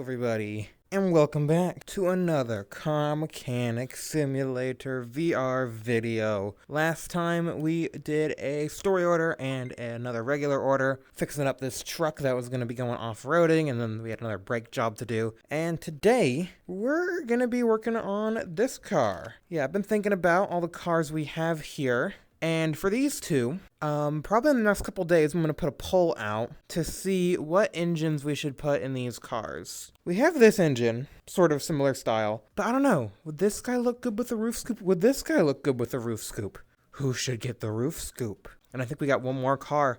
everybody, and welcome back to another Car Mechanic Simulator VR video. Last time we did a story order and another regular order, fixing up this truck that was going to be going off-roading, and then we had another brake job to do. And today, we're going to be working on this car. Yeah, I've been thinking about all the cars we have here. And for these two, probably in the next couple days, I'm going to put a poll out to see what engines we should put in these cars. We have this engine, sort of similar style, but I don't know. Would this guy look good with the roof scoop? Would this guy look good with the roof scoop? Who should get the roof scoop? And I think we got one more car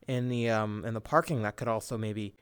in the parking that could also maybe,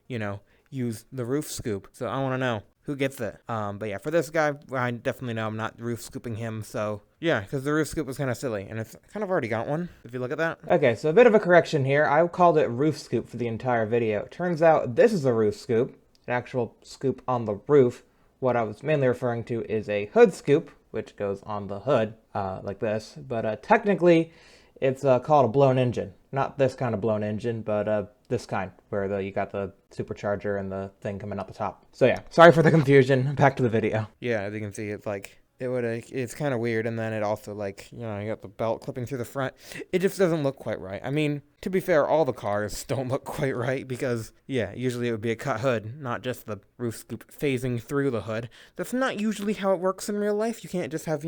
use the roof scoop. So I want to know who gets it. But yeah, for this guy, I definitely know I'm not roof scooping him, so yeah, because the roof scoop was kind of silly, and it's kind of already got one, if you look at that. Okay, so a bit of a correction here. I called it roof scoop for the entire video. Turns out this is a roof scoop, an actual scoop on the roof. What I was mainly referring to is a hood scoop, which goes on the hood, like this. But technically, it's called a blown engine. Not this kind of blown engine, but this kind, where you got the supercharger and the thing coming out the top. So yeah, sorry for the confusion. Back to the video. Yeah, as you can see, it's like, it's kind of weird, and then it also, you got the belt clipping through the front. It just doesn't look quite right. I mean, to be fair, all the cars don't look quite right, because, yeah, usually it would be a cut hood, not just the roof scoop phasing through the hood. That's not usually how it works in real life. You can't just have,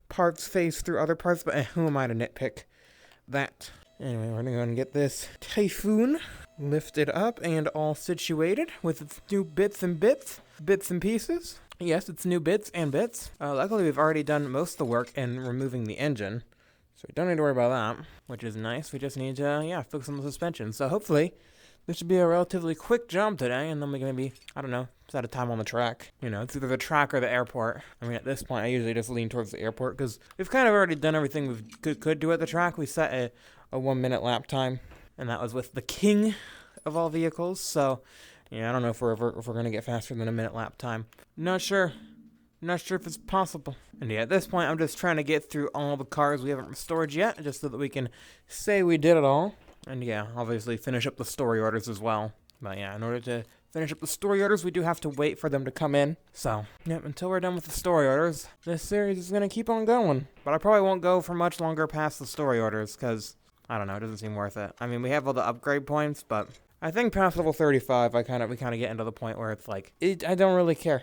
parts phase through other parts, but who am I to nitpick that? Anyway, we're gonna go and get this Typhoon lifted up and all situated with its new bits and pieces. Yes, it's new bits and bits. Luckily, we've already done most of the work in removing the engine, so we don't need to worry about that, which is nice. We just need to, fix on the suspension. So hopefully, this should be a relatively quick job today, and then we can maybe, I don't know, set a time on the track. It's either the track or the airport. I mean, at this point, I usually just lean towards the airport, because we've kind of already done everything we could do at the track. We set a 1 minute lap time, and that was with the king of all vehicles, so yeah, I don't know if we're going to get faster than a minute lap time. Not sure if it's possible. And yeah, at this point, I'm just trying to get through all the cars we haven't restored yet, just so that we can say we did it all. And yeah, obviously finish up the story orders as well. But yeah, in order to finish up the story orders, we do have to wait for them to come in. So, yep, until we're done with the story orders, this series is going to keep on going. But I probably won't go for much longer past the story orders, because, I don't know, it doesn't seem worth it. I mean, we have all the upgrade points, but I think past level 35, we kind of get into the point where it's like, I don't really care.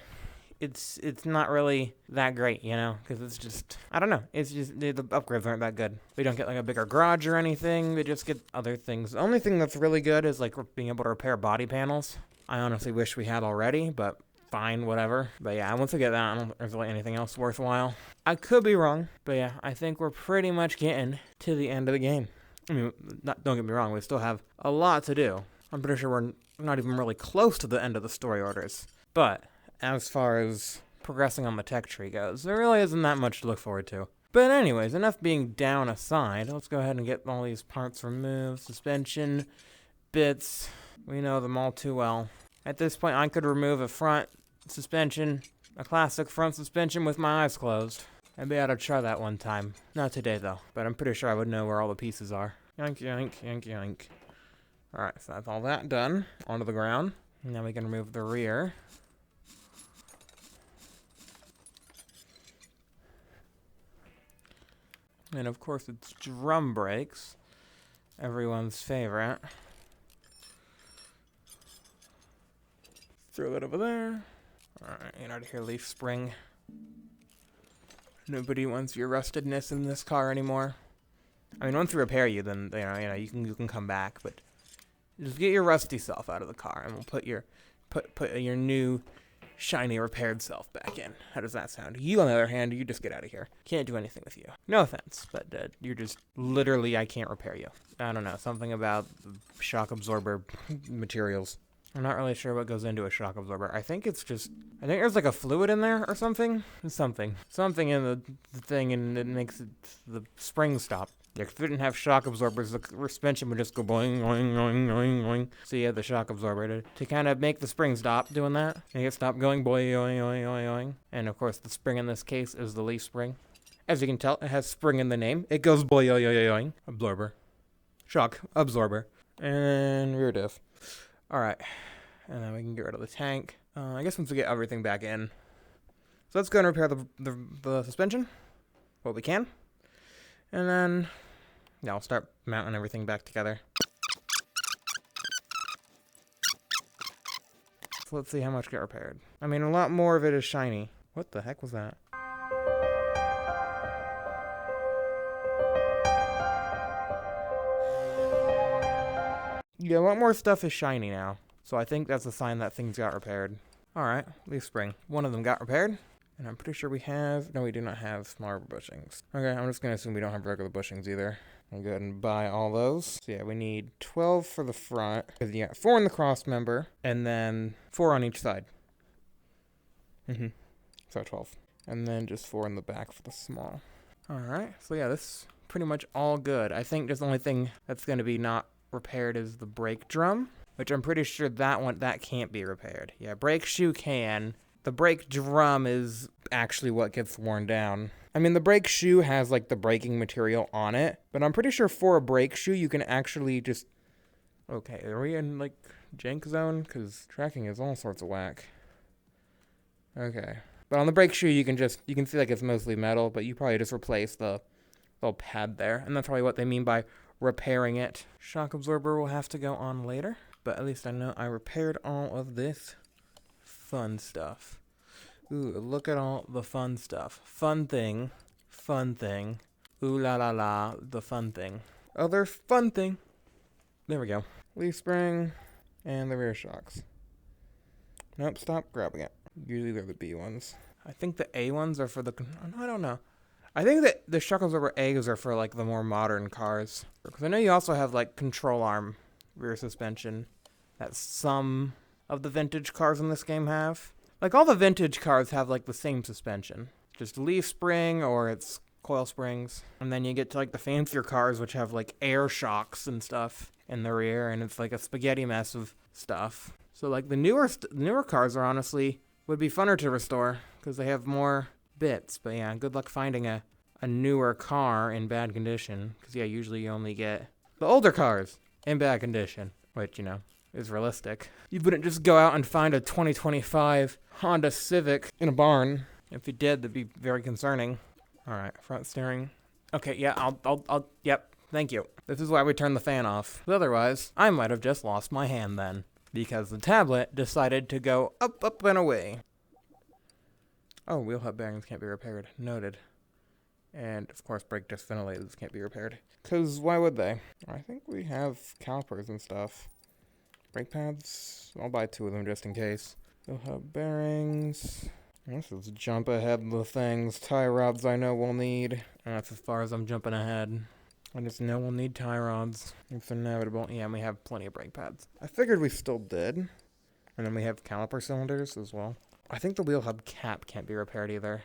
It's not really that great, because it's just, I don't know. It's just, the upgrades aren't that good. We don't get, a bigger garage or anything. We just get other things. The only thing that's really good is, being able to repair body panels. I honestly wish we had already, but fine, whatever. But yeah, once we get that, I don't think there's really anything else worthwhile. I could be wrong, but yeah, I think we're pretty much getting to the end of the game. I mean, don't get me wrong, we still have a lot to do. I'm pretty sure we're not even really close to the end of the story orders. But as far as progressing on the tech tree goes, there really isn't that much to look forward to. But anyways, enough being down aside. Let's go ahead and get all these parts removed. Suspension, bits, we know them all too well. At this point, I could remove a front suspension, a classic front suspension with my eyes closed. Maybe I ought to try that one time. Not today, though. But I'm pretty sure I would know where all the pieces are. Yank, yank, yank, yank. Alright, so that's all that done. Onto the ground. Now we can remove the rear. And of course it's drum brakes. Everyone's favorite. Throw that over there. Alright, get out of here, leaf spring. Nobody wants your rustedness in this car anymore. I mean, once we repair you, then you can come back, but just get your rusty self out of the car, and we'll put your new, shiny, repaired self back in. How does that sound? You, on the other hand, you just get out of here. Can't do anything with you. No offense, but you're just literally, I can't repair you. I don't know, something about shock absorber materials. I'm not really sure what goes into a shock absorber. I think there's a fluid in there or something. Something in the thing, and it makes the spring stop. If it didn't have shock absorbers, the suspension would just go boing, boing, boing, boing, boing. So you have the shock absorber to kind of make the spring stop doing that. And it stop going boing, boing, boing, boing, boing. And of course, the spring in this case is the leaf spring. As you can tell, it has spring in the name. It goes boing, boing, boing. Absorber. Shock absorber. And rear diff. Alright. And then we can get rid of the tank. I guess once we get everything back in. So let's go and repair the suspension. What we can. And then, yeah, I'll start mounting everything back together. So let's see how much got repaired. I mean, a lot more of it is shiny. What the heck was that? Yeah, a lot more stuff is shiny now. So I think that's a sign that things got repaired. Alright, leaf spring. One of them got repaired. And I'm pretty sure we have... No, we do not have smaller bushings. Okay, I'm just going to assume we don't have regular bushings either. I'll go ahead and buy all those. So yeah, we need 12 for the front. Because you got 4 in the cross member. And then 4 on each side. So 12. And then just 4 in the back for the small. Alright, so yeah, this is pretty much all good. I think just the only thing that's going to be not repaired is the brake drum. Which I'm pretty sure that can't be repaired. Yeah, brake shoe can. The brake drum is actually what gets worn down. I mean, the brake shoe has, like, the braking material on it, but I'm pretty sure for a brake shoe, you can actually just... Okay, are we in, like, jank zone? Because tracking is all sorts of whack. Okay. But on the brake shoe, you can see, like, it's mostly metal, but you probably just replace the little pad there, and that's probably what they mean by repairing it. Shock absorber will have to go on later, but at least I know I repaired all of this fun stuff. Ooh, look at all the fun stuff. Fun thing. Fun thing. Ooh la la la, the fun thing. Other fun thing. There we go. Leaf spring and the rear shocks. Nope, stop grabbing it. Usually they're the B ones. I think the A ones are for the... I don't know. I think that the shock absorber A's are for, like, the more modern cars. Because I know you also have, like, control arm rear suspension that some of the vintage cars in this game have. Like, all the vintage cars have, like, the same suspension. Just leaf spring, or it's coil springs. And then you get to, like, the fancier cars, which have, like, air shocks and stuff in the rear, and it's, like, a spaghetti mess of stuff. So, like, the newer cars are honestly... would be funner to restore, because they have more bits. But, yeah, good luck finding a newer car in bad condition. Because, yeah, usually you only get the older cars in bad condition. Which, you know... is realistic. You wouldn't just go out and find a 2025 Honda Civic in a barn. If you did, that'd be very concerning. Alright, front steering. Okay, yeah, yep, thank you. This is why we turned the fan off. Otherwise, I might have just lost my hand then. Because the tablet decided to go up, up, and away. Oh, wheel hub bearings can't be repaired. Noted. And, of course, brake disc ventilators can't be repaired. Because why would they? I think we have calipers and stuff. Brake pads, I'll buy 2 of them just in case. Wheel hub bearings. This is jump ahead the things. Tie rods I know we'll need. And that's as far as I'm jumping ahead. I just know we'll need tie rods. It's inevitable. Yeah, and we have plenty of brake pads. I figured we still did. And then we have caliper cylinders as well. I think the wheel hub cap can't be repaired either.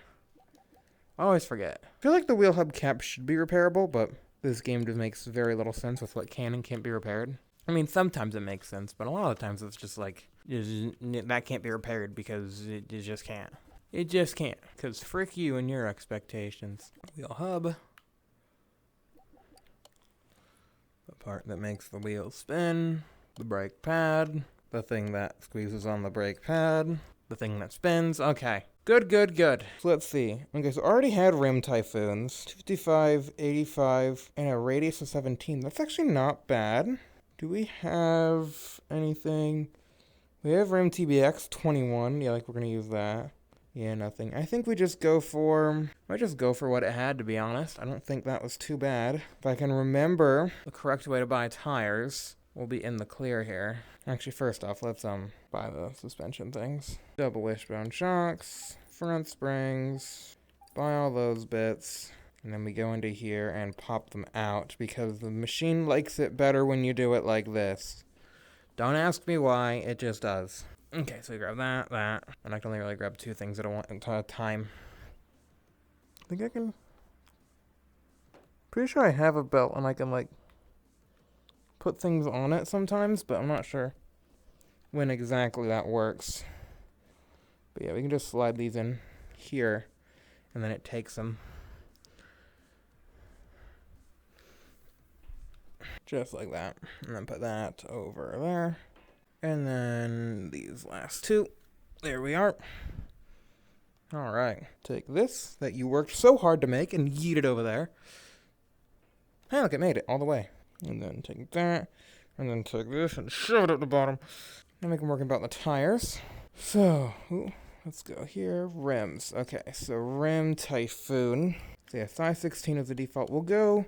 I always forget. I feel like the wheel hub cap should be repairable, but this game just makes very little sense with what can and can't be repaired. I mean, sometimes it makes sense, but a lot of times it's just like, that can't be repaired because it just can't. It just can't, because frick you and your expectations. Wheel hub. The part that makes the wheel spin. The brake pad. The thing that squeezes on the brake pad. The thing that spins. Okay. Good, good, good. So let's see. Okay, so I already had rim typhoons. 255, 85, and a radius of 17. That's actually not bad. Do we have anything? We have RAM TBX 21. Yeah, like we're going to use that. Yeah, nothing. I think we just go for... I just go for what it had, to be honest. I don't think that was too bad. If I can remember the correct way to buy tires, we'll be in the clear here. Actually, first off, let's buy the suspension things. Double wishbone shocks, front springs, buy all those bits. And then we go into here and pop them out because the machine likes it better when you do it like this. Don't ask me why, it just does. Okay, so we grab that. And I can only really grab 2 things at a time. I think I can... Pretty sure I have a belt and I can, like, put things on it sometimes, but I'm not sure when exactly that works. But yeah, we can just slide these in here, and then it takes them. Just like that. And then put that over there. And then these last 2 There we are. Alright. Take this that you worked so hard to make and yeet it over there. Hey, look, it made it all the way. And then take that. And then take this and shove it up the bottom. Now make them working about the tires. So, let's go here. Rims. Okay, so rim Typhoon. So yeah, size 16 is the default. We'll go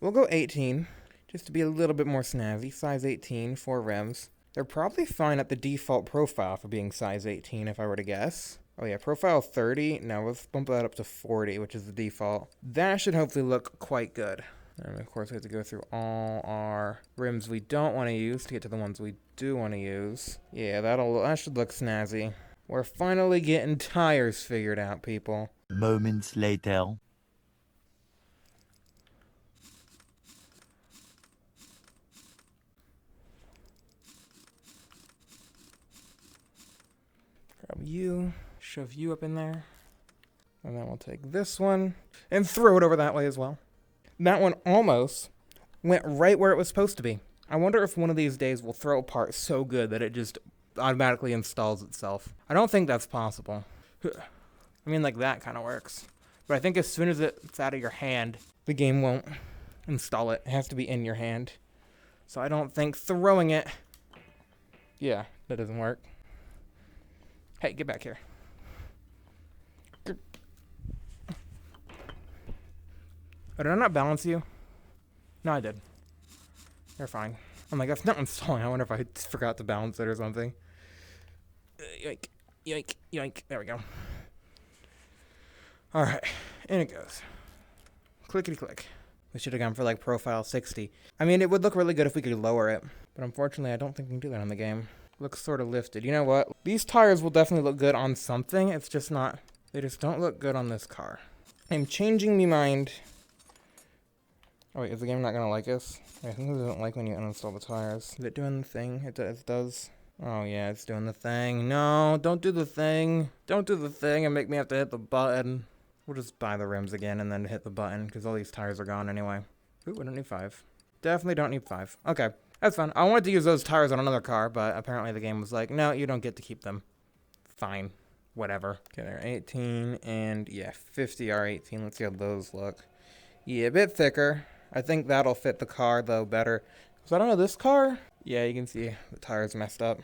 18, just to be a little bit more snazzy. Size 18 for rims. They're probably fine at the default profile for being size 18, if I were to guess. Oh yeah, profile 30. Now let's bump that up to 40, which is the default. That should hopefully look quite good. And of course we have to go through all our rims we don't want to use to get to the ones we do want to use. Yeah, that should look snazzy. We're finally getting tires figured out, people. Moments later. Grab you, shove you up in there. And then we'll take this one and throw it over that way as well. That one almost went right where it was supposed to be. I wonder if one of these days we'll throw a part so good that it just automatically installs itself. I don't think that's possible. I mean, like, that kind of works. But I think as soon as it's out of your hand, the game won't install it. It has to be in your hand. So I don't think throwing it... Yeah, that doesn't work. Hey, get back here. Oh, did I not balance you? No, I did. You're fine. I'm like, that's not installing. I wonder if I forgot to balance it or something. Yoink, yoink, yoink. There we go. Alright, in it goes. Clickety click. We should have gone for like profile 60. I mean, it would look really good if we could lower it. But unfortunately, I don't think we can do that on the game. Looks sort of lifted. You know what? These tires will definitely look good on something. It's just not... They just don't look good on this car. I'm changing my mind... Oh wait, is the game not gonna like us? I think it doesn't like when you uninstall the tires. Is it doing the thing? It does. Oh yeah, it's doing the thing. No, don't do the thing. Don't do the thing and make me have to hit the button. We'll just buy the rims again and then hit the button, because all these tires are gone anyway. Ooh, we don't need 5. Definitely don't need 5. Okay, that's fine. I wanted to use those tires on another car, but apparently the game was like, no, you don't get to keep them. Fine. Whatever. Okay, they're 18 and, yeah, 50 are 18. Let's see how those look. Yeah, a bit thicker. I think that'll fit the car, though, better. So I don't know, this car? Yeah, you can see the tires messed up.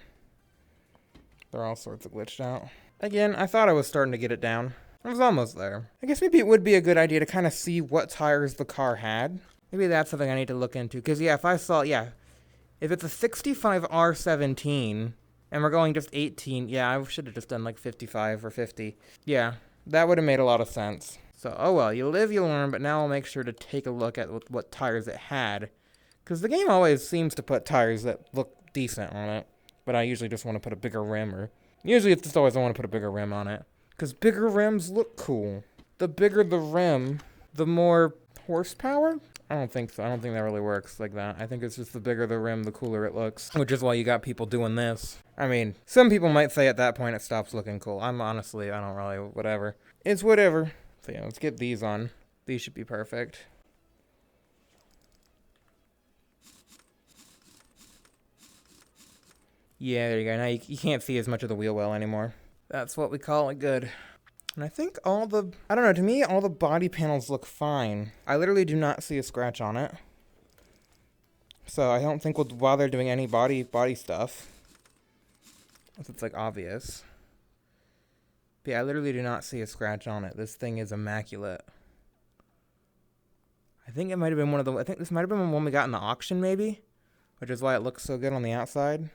They're all sorts of glitched out. Again, I thought I was starting to get it down. I was almost there. I guess maybe it would be a good idea to kind of see what tires the car had. Maybe that's something I need to look into. Because, yeah, if I saw, yeah, if it's a 65 R17 and we're going just 18, yeah, I should have just done like 55 or 50. Yeah, that would have made a lot of sense. So, oh well, you live, you learn, but now I'll make sure to take a look at what tires it had. Because the game always seems to put tires that look decent on it. But I usually just want to put a bigger rim, or... Usually it's just always I want to put a bigger rim on it. Because bigger rims look cool. The bigger the rim, the more horsepower? I don't think so. I don't think that really works like that. I think it's just the bigger the rim, the cooler it looks. Which is why you got people doing this. I mean, some people might say at that point it stops looking cool. I'm honestly, I don't really, whatever. It's whatever. So yeah, let's get these on. These should be perfect. Yeah, there you go. Now you can't see as much of the wheel well anymore. That's what we call it good. And I think I don't know, to me, all the body panels look fine. I literally do not see a scratch on it. So I don't think we'll bother doing any body stuff. Unless it's like obvious. But yeah, I literally do not see a scratch on it. This thing is immaculate. I think it might have been I think this might have been one we got in the auction maybe? Which is why it looks so good on the outside.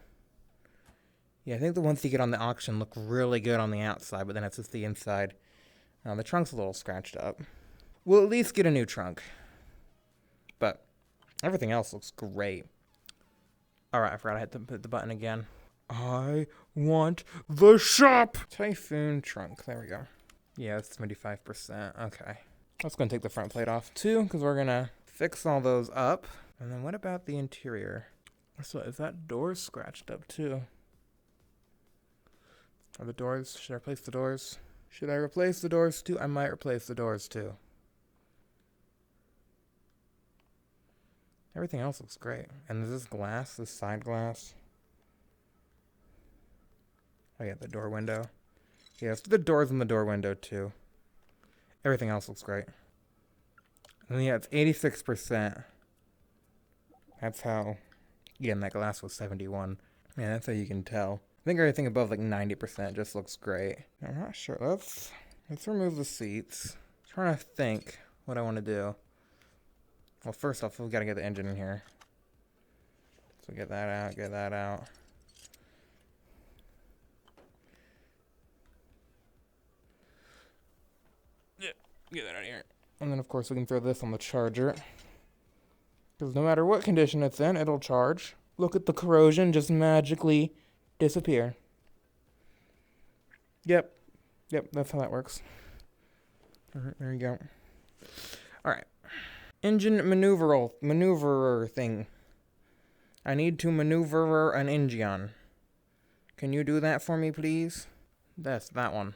Yeah, I think the ones you get on the auction look really good on the outside, but then it's just the inside. The trunk's a little scratched up. We'll at least get a new trunk. But everything else looks great. Alright, I forgot I had to hit the button again. I want the shop! Typhoon trunk. There we go. Yeah, it's 75%. Okay. Let's go and take the front plate off, too, because we're going to fix all those up. And then what about the interior? So is that door scratched up, too? Are the doors? Should I replace the doors? Should I replace the doors, too? I might replace the doors, too. Everything else looks great. And there's this glass, this side glass. Oh yeah, the door window. Yes, the doors and the door window too. Everything else looks great. And yeah, it's 86%. That's how... Yeah, and that glass was 71. Yeah, that's how you can tell. I think everything above like 90% just looks great. I'm not sure. Let's remove the seats. I'm trying to think what I want to do. Well, first off, we've got to get the engine in here. So get that out, get that out. Yeah, get that out of here. And then, of course, we can throw this on the charger. Because no matter what condition it's in, it'll charge. Look at the corrosion just magically disappear. Yep, that's how that works. Alright, there you go. Alright. Engine maneuverer thing. I need to maneuver an engine. Can you do that for me, please? That's that one.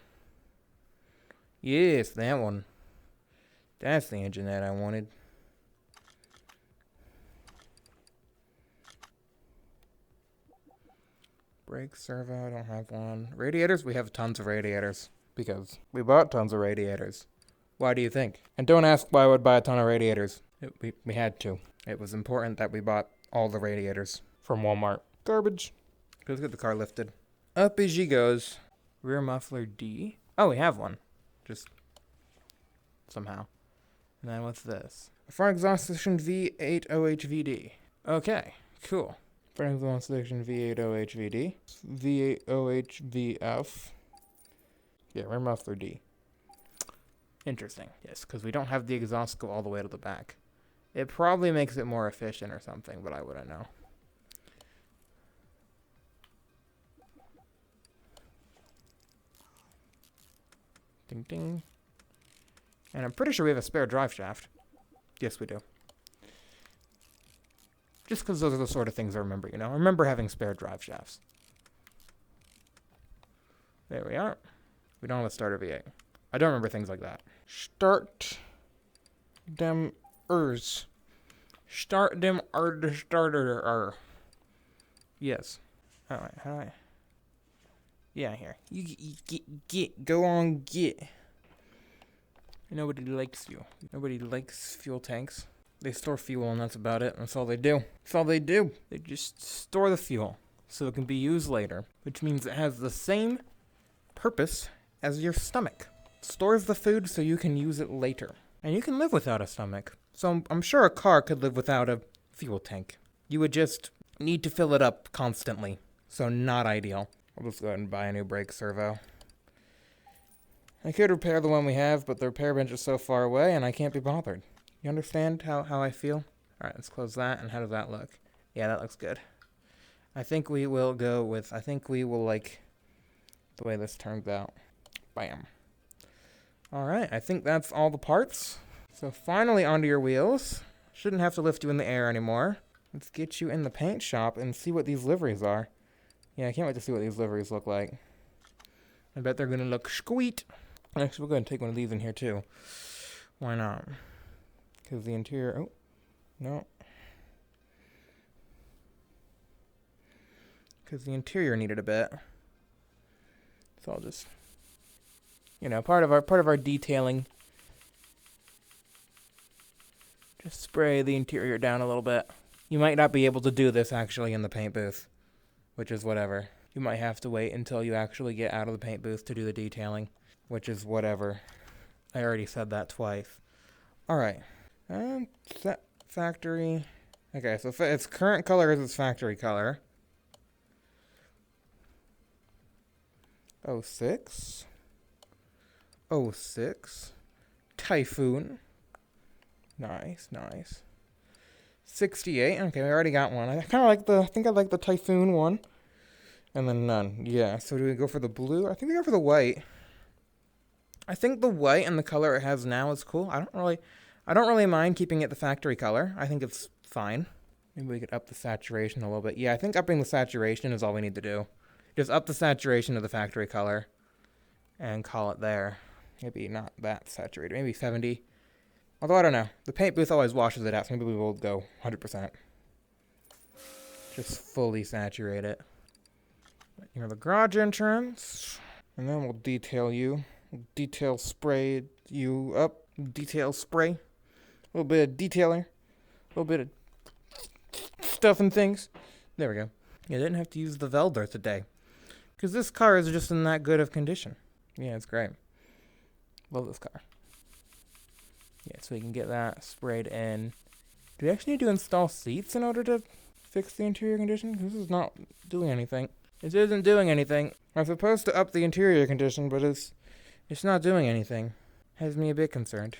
Yes, that one. That's the engine that I wanted. Brake servo, I don't have one. Radiators? We have tons of radiators. Because we bought tons of radiators. Why do you think? And don't ask why I would buy a ton of radiators. We had to. It was important that we bought all the radiators from Walmart. Garbage. Let's get the car lifted. Up as she goes. Rear muffler D. Oh, we have one. Just somehow. And then what's this? Front exhaust system V8OHVD. Okay, cool. Front exhaust system V8OHVD. V8OHVF. Yeah, rear muffler D. Interesting. Yes, because we don't have the exhaust go all the way to the back. It probably makes it more efficient or something, but I wouldn't know. Ding ding. And I'm pretty sure we have a spare drive shaft. Yes, we do. Just because those are the sort of things I remember, you know? I remember having spare drive shafts. There we are. We don't have a starter V8. I don't remember things like that. Start them ers. Start them starter. Yes. Alright, how do I... Yeah, here. You get. Go on, get. Nobody likes you. Nobody likes fuel tanks. They store fuel and that's about it. That's all they do. That's all they do. They just store the fuel so it can be used later. Which means it has the same purpose as your stomach. Stores the food so you can use it later. And you can live without a stomach. So I'm sure a car could live without a fuel tank. You would just need to fill it up constantly. So not ideal. I'll just go ahead and buy a new brake servo. I could repair the one we have, but the repair bench is so far away and I can't be bothered. You understand how I feel? Alright, let's close that. And how does that look? Yeah, that looks good. I think we will like the way this turns out. Bam. Alright, I think that's all the parts. So finally onto your wheels. Shouldn't have to lift you in the air anymore. Let's get you in the paint shop and see what these liveries are. Yeah, I can't wait to see what these liveries look like. I bet they're gonna look sweet. Actually, we'll go ahead and take one of these in here too. Why not? Because the interior... Oh, no. Because the interior needed a bit. So I'll just... You know, part of our detailing. Just spray the interior down a little bit. You might not be able to do this actually in the paint booth. Which is whatever. You might have to wait until you actually get out of the paint booth to do the detailing. Which is whatever. I already said that twice. Alright. Set factory. Okay, so its current color is its factory color. 06. 06. Typhoon. Nice, nice. 68. Okay, we already got one. I think I like the Typhoon one. And then none. Yeah, so do we go for the blue? I think we go for the white. I think the white and the color it has now is cool. I don't really mind keeping it the factory color. I think it's fine. Maybe we could up the saturation a little bit. Yeah, I think upping the saturation is all we need to do. Just up the saturation of the factory color and call it there. Maybe not that saturated. Maybe 70. Although, I don't know. The paint booth always washes it out, so maybe we will go 100%. Just fully saturate it. Here's the garage entrance. And then we'll detail you. Detail spray you up. Detail spray. A little bit of detailer. A little bit of stuff and things. There we go. Yeah, I didn't have to use the welder today. Because this car is just in that good of condition. Yeah, it's great. Love this car. Yeah, so we can get that sprayed in. Do we actually need to install seats in order to fix the interior condition? Because this is not doing anything. It isn't doing anything. I'm supposed to up the interior condition, but it's not doing anything. Has me a bit concerned.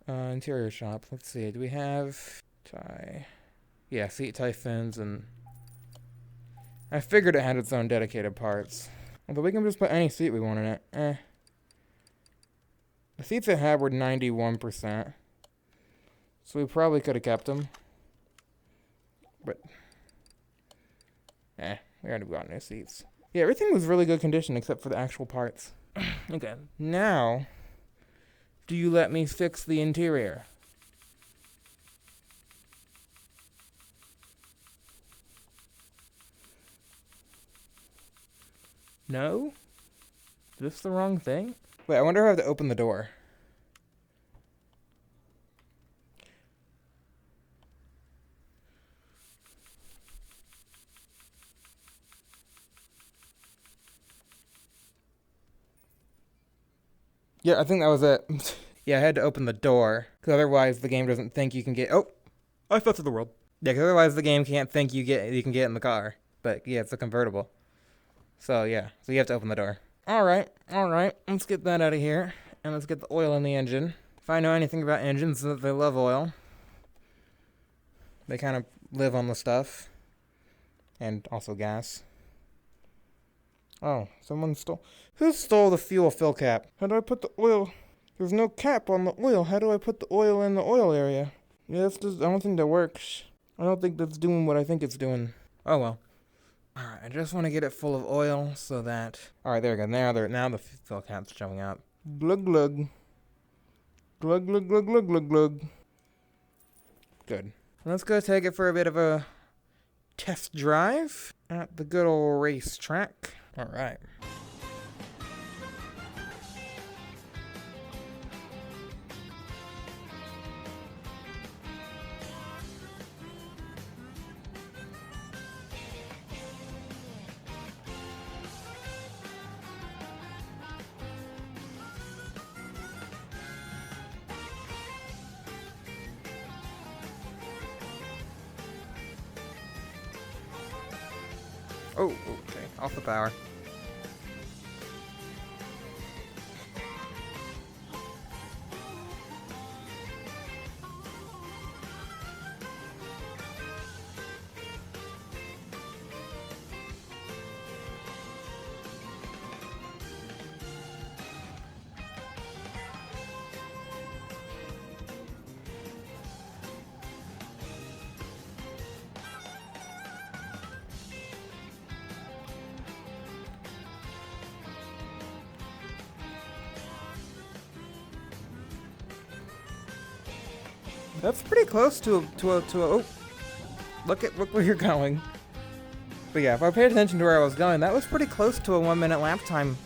Interior shop. Let's see. Do we have... Yeah, seat Typhoons and... I figured it had its own dedicated parts. Although we can just put any seat we want in it. The seats it had were 91%. So we probably could have kept them. But... we already got new seats. Yeah, everything was really good condition except for the actual parts. Okay, now... Do you let me fix the interior? No? Is this the wrong thing? Wait, I wonder if I have to open the door. Yeah, I think that was it. Yeah, I had to open the door, because otherwise the game doesn't think you can get... Oh! I fell to the world. Yeah, because otherwise the game can't think you can get in the car. But yeah, it's a convertible. So yeah, so you have to open the door. Alright, let's get that out of here. And let's get the oil in the engine. If I know anything about engines, they love oil. They kind of live on the stuff. And also gas. Oh, someone stole... Who stole the fuel fill cap? How do I put the oil... There's no cap on the oil. How do I put the oil in the oil area? Yeah, that's just... I don't think that works. I don't think that's doing what I think it's doing. Oh well. Alright, I just want to get it full of oil so that... Alright, there we go. Now the fill cap's showing up. Glug glug. Glug glug glug glug glug glug. Good. Let's go take it for a bit of a test drive at the good old racetrack. Alright. Oh, okay. Off the power. That's pretty close to a oh, look where you're going. But yeah, if I paid attention to where I was going, that was pretty close to a 1 minute lap time.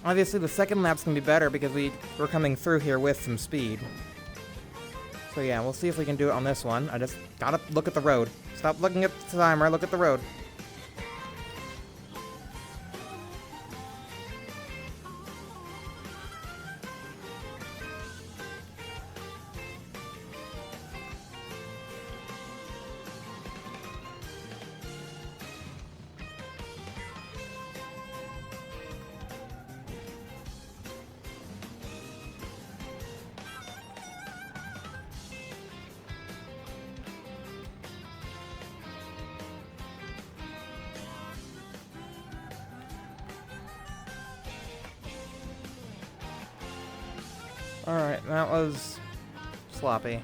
Obviously the second lap's gonna be better because we're coming through here with some speed. So yeah, we'll see if we can do it on this one. I just gotta look at the road. Stop looking at the timer, look at the road. Alright, that was sloppy.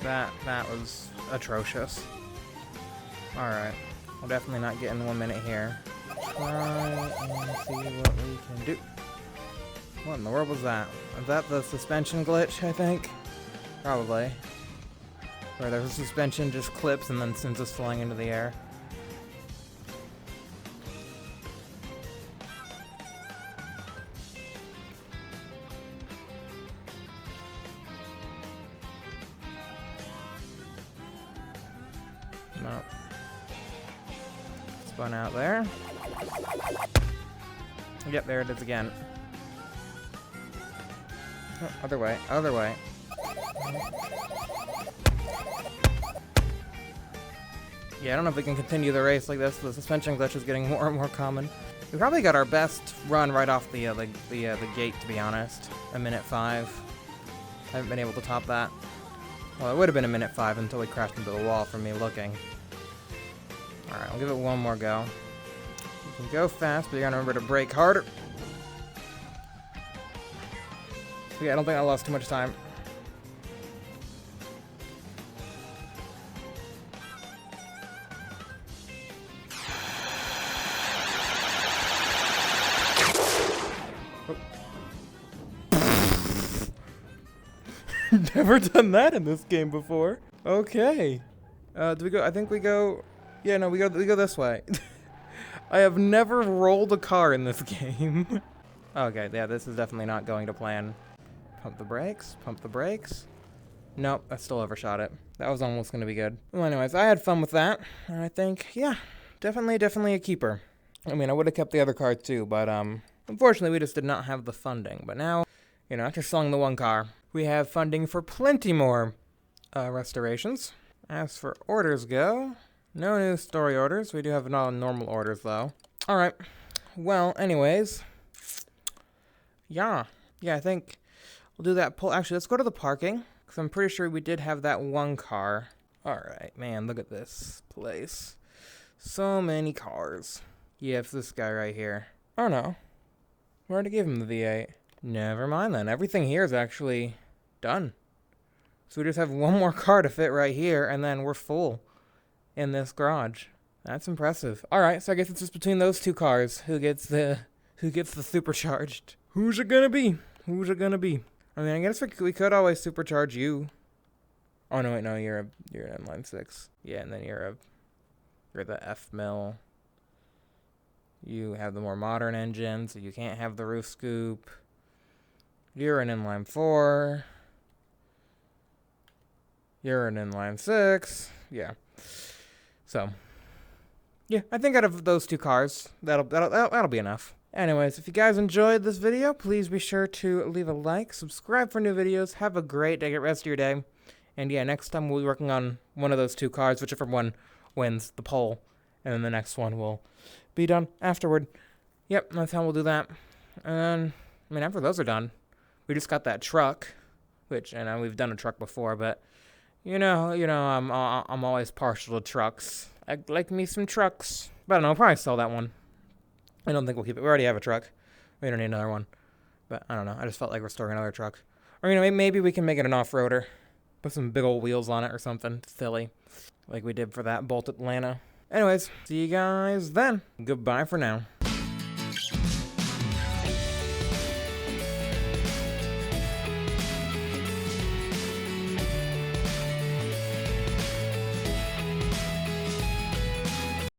That was atrocious. Alright, we're definitely not getting 1 minute here. try and see what we can do. What in the world was that? Is that the suspension glitch, I think? Probably. Where the suspension just clips and then sends us flying into the air. No. Spun out there. Yep, there it is again. Oh, other way, other way. Yeah, I don't know if we can continue the race like this. The suspension glitch is getting more and more common. We probably got our best run right off the gate, to be honest. A minute 5. I haven't been able to top that. Well, it would have been a minute 5 until we crashed into the wall from me looking. Alright, I'll give it one more go. You can go fast, but you gotta remember to brake harder. Yeah, I don't think I lost too much time. Never done that in this game before. Okay. Do we go? I think we go. Yeah, no, we go this way. I have never rolled a car in this game. Okay, yeah, this is definitely not going to plan. Pump the brakes. Pump the brakes. Nope, I still overshot it. That was almost going to be good. Well, anyways, I had fun with that. And I think, yeah, definitely a keeper. I mean, I would have kept the other car too, but unfortunately, we just did not have the funding. But now, you know, after selling the one car, we have funding for plenty more restorations. As for orders go, no new story orders. We do have normal orders, though. All right. Well, anyways, yeah, I think we'll do that pull. Actually, let's go to the parking, because I'm pretty sure we did have that one car. All right, man, look at this place. So many cars. Yeah, it's this guy right here. Oh, no. We already gave him the V8. Never mind, then. Everything here is actually done. So we just have one more car to fit right here, and then we're full in this garage. That's impressive. All right, so I guess it's just between those two cars. Who gets the supercharged? Who's it gonna be? Who's it gonna be? I mean, I guess we could always supercharge you. Oh no, wait, no, you're an inline 6. Yeah, and then you're the F mill. You have the more modern engine, so you can't have the roof scoop. You're an inline 4. You're an inline 6. Yeah. So, yeah, I think out of those two cars, that'll be enough. Anyways, if you guys enjoyed this video, please be sure to leave a like, subscribe for new videos. Have a great day, rest of your day. And yeah, next time we'll be working on one of those two cars, whichever one wins the poll. And then the next one will be done afterward. Yep, that's how we'll do that. And I mean, after those are done, we just got that truck, which I know we've done a truck before, but you know, I'm always partial to trucks. I like me some trucks. But I don't know, I'll probably sell that one. I don't think we'll keep it. We already have a truck. We don't need another one. But I don't know. I just felt like restoring another truck. Or, you know, maybe we can make it an off-roader. Put some big old wheels on it or something silly. Like we did for that Bolt Atlanta. Anyways, see you guys then. Goodbye for now.